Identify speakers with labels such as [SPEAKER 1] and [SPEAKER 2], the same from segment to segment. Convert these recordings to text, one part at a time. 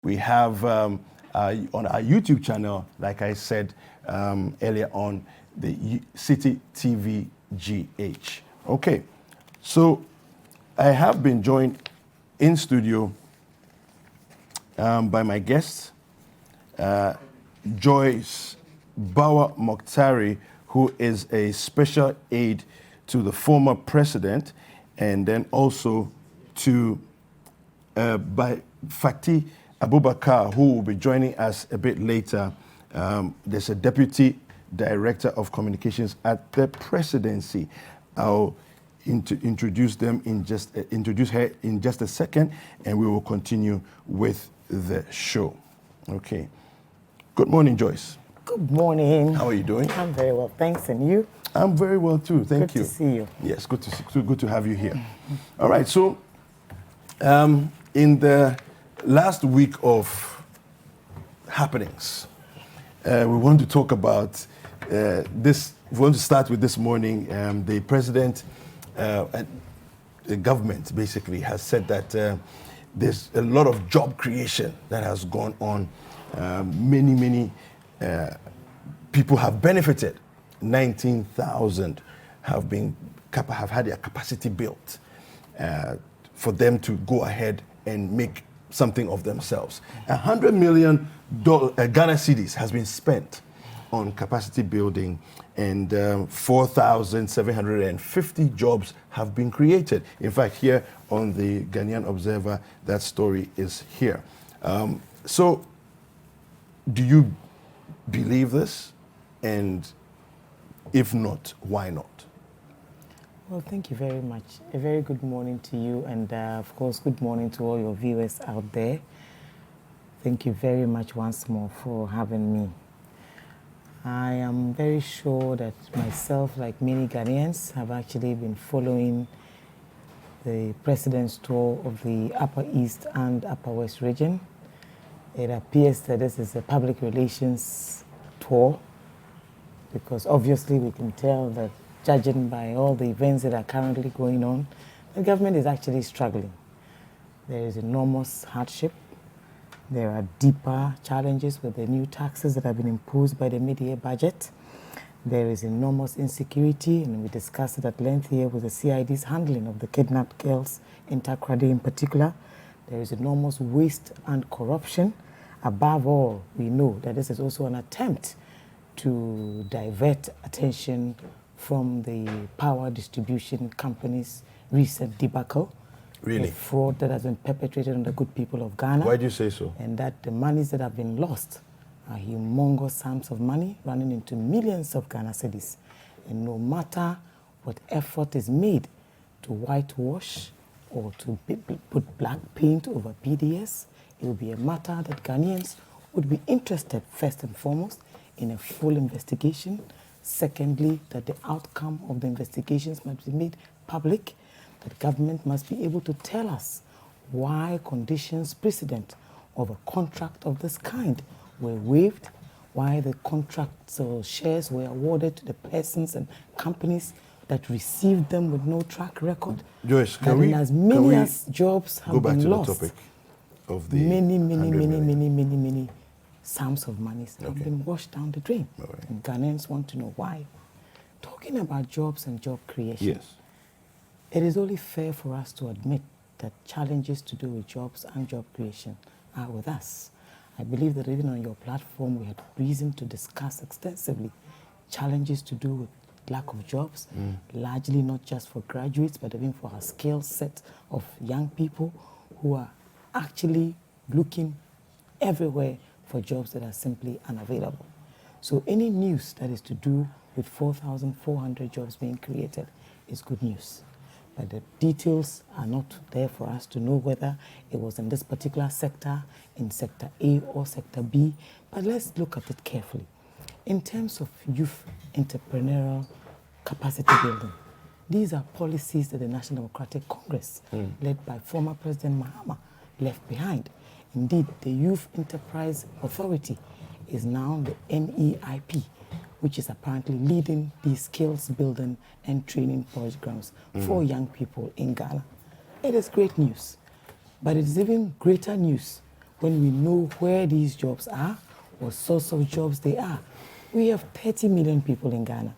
[SPEAKER 1] We have on our YouTube channel, like I said earlier on, the Citi TV GH. Okay, so I have been joined in studio by my guest, Joyce Bawa Mogtari, who is a special aide to the former president, and then also to by Fati Abubakar, who will be joining us a bit later. There's a deputy director of communications at the Presidency. I'll introduce her in just a second, and we will continue with the show. Okay. Good morning, Joyce.
[SPEAKER 2] Good morning.
[SPEAKER 1] How are you doing?
[SPEAKER 2] I'm very well, thanks. And you?
[SPEAKER 1] I'm very well too. Thank you.
[SPEAKER 2] Good to see you.
[SPEAKER 1] Yes, good to have you here. All right. So, in the last week of happenings, we want to talk about this. We want to start with this morning. The president and the government basically has said that there's a lot of job creation that has gone on. Many people have benefited. 19,000 have had their capacity built for them to go ahead and make something of themselves. $100 million Ghana cedis has been spent on capacity building, and 4,750 jobs have been created. In fact, here on the Ghanaian Observer, that story is here. So, do you believe this? And if not, why not?
[SPEAKER 2] Well, thank you very much. A very good morning to you, and of course, good morning to all your viewers out there. Thank you very much once more for having me. I am very sure that myself, like many Ghanaians, have actually been following the President's tour of the Upper East and Upper West region. It appears that this is a public relations tour, because obviously we can tell that, judging by all the events that are currently going on, the government is actually struggling. There is enormous hardship. There are deeper challenges with the new taxes that have been imposed by the mid-year budget. There is enormous insecurity, and we discussed it at length here with the CID's handling of the kidnapped girls in Takoradi in particular. There is enormous waste and corruption. Above all, we know that this is also an attempt to divert attention from the power distribution company's recent debacle.
[SPEAKER 1] Really?
[SPEAKER 2] The fraud that has been perpetrated on the good people of Ghana.
[SPEAKER 1] Why do you say so?
[SPEAKER 2] And that the monies that have been lost are humongous sums of money running into millions of Ghana cedis. And no matter what effort is made to whitewash or to put black paint over PDS, it will be a matter that Ghanaians would be interested, first and foremost, in a full investigation. Secondly, that the outcome of the investigations must be made public. That government must be able to tell us why conditions precedent of a contract of this kind were waived, why the contracts or shares were awarded to the persons and companies that received them with no track record.
[SPEAKER 1] Joyce,
[SPEAKER 2] can we as jobs have
[SPEAKER 1] go back
[SPEAKER 2] been
[SPEAKER 1] to
[SPEAKER 2] lost,
[SPEAKER 1] the topic of the
[SPEAKER 2] many sums of money have been washed down the drain.
[SPEAKER 1] Right.
[SPEAKER 2] And Ghanaians want to know why. Talking about jobs and job creation.
[SPEAKER 1] Yes.
[SPEAKER 2] It is only fair for us to admit that challenges to do with jobs and job creation are with us. I believe that even on your platform, we had reason to discuss extensively challenges to do with lack of jobs, largely not just for graduates, but even for our skill set of young people who are actually looking everywhere for jobs that are simply unavailable. So any news that is to do with 4,400 jobs being created is good news. But the details are not there for us to know whether it was in this particular sector, in sector A or sector B. But let's look at it carefully. In terms of youth entrepreneurial capacity building, these are policies that the National Democratic Congress, led by former President Mahama, left behind. Indeed, the Youth Enterprise Authority is now the NEIP, which is apparently leading the skills building and training programs for young people in Ghana. It is great news, but it is even greater news when we know where these jobs are, what sorts of jobs they are. We have 30 million people in Ghana.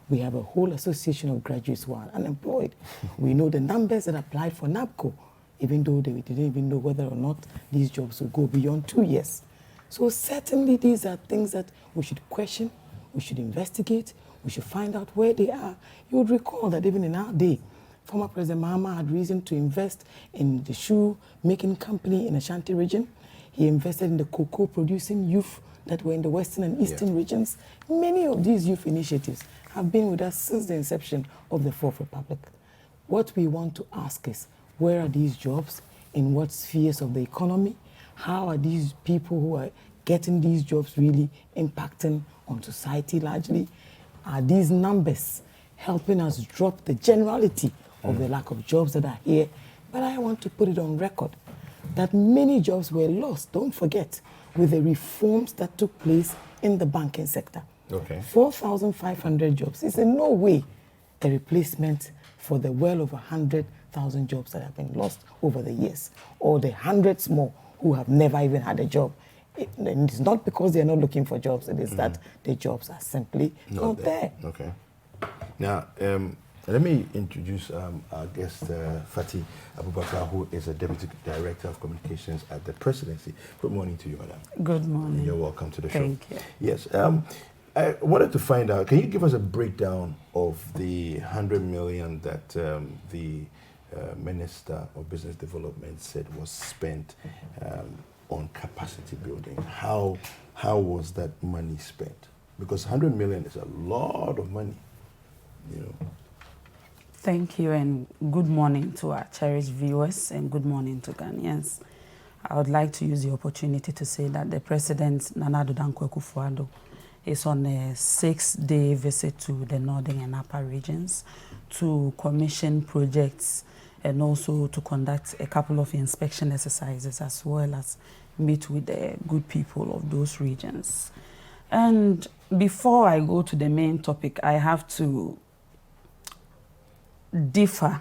[SPEAKER 2] We have a whole association of graduates who are unemployed. We know the numbers that applied for NABCO, even though they didn't even know whether or not these jobs will go beyond 2 years. So certainly these are things that we should question, we should investigate, we should find out where they are. You would recall that even in our day, former President Mahama had reason to invest in the shoe-making company in Ashanti region. He invested in the cocoa-producing youth that were in the western and eastern regions. Many of these youth initiatives have been with us since the inception of the Fourth Republic. What we want to ask is, where are these jobs? In what spheres of the economy? How are these people who are getting these jobs really impacting on society largely? Are these numbers helping us drop the generality of the lack of jobs that are here? But I want to put it on record that many jobs were lost, don't forget, with the reforms that took place in the banking sector.
[SPEAKER 1] Okay.
[SPEAKER 2] 4,500 jobs is in no way a replacement for the well over 100,000 jobs that have been lost over the years, or the hundreds more who have never even had a job. It's not because they're not looking for jobs, it is that the jobs are simply not there.
[SPEAKER 1] Okay. Now, let me introduce our guest, Fati Abubakar, who is a Deputy Director of Communications at the Presidency. Good morning to you, madam.
[SPEAKER 2] Good morning.
[SPEAKER 1] You're welcome to the show.
[SPEAKER 2] Thank you.
[SPEAKER 1] Yes. I wanted to find out, can you give us a breakdown of the 100 million that the Minister of Business Development said was spent on capacity building? How was that money spent? Because 100 million is a lot of money, you know.
[SPEAKER 3] Thank you, and good morning to our cherished viewers, and good morning to Ghanaians. I would like to use the opportunity to say that the President, Nana Addo Dankwa Akufo-Addo, is on a 6-day visit to the northern and upper regions to commission projects and also to conduct a couple of inspection exercises, as well as meet with the good people of those regions. And before I go to the main topic, I have to differ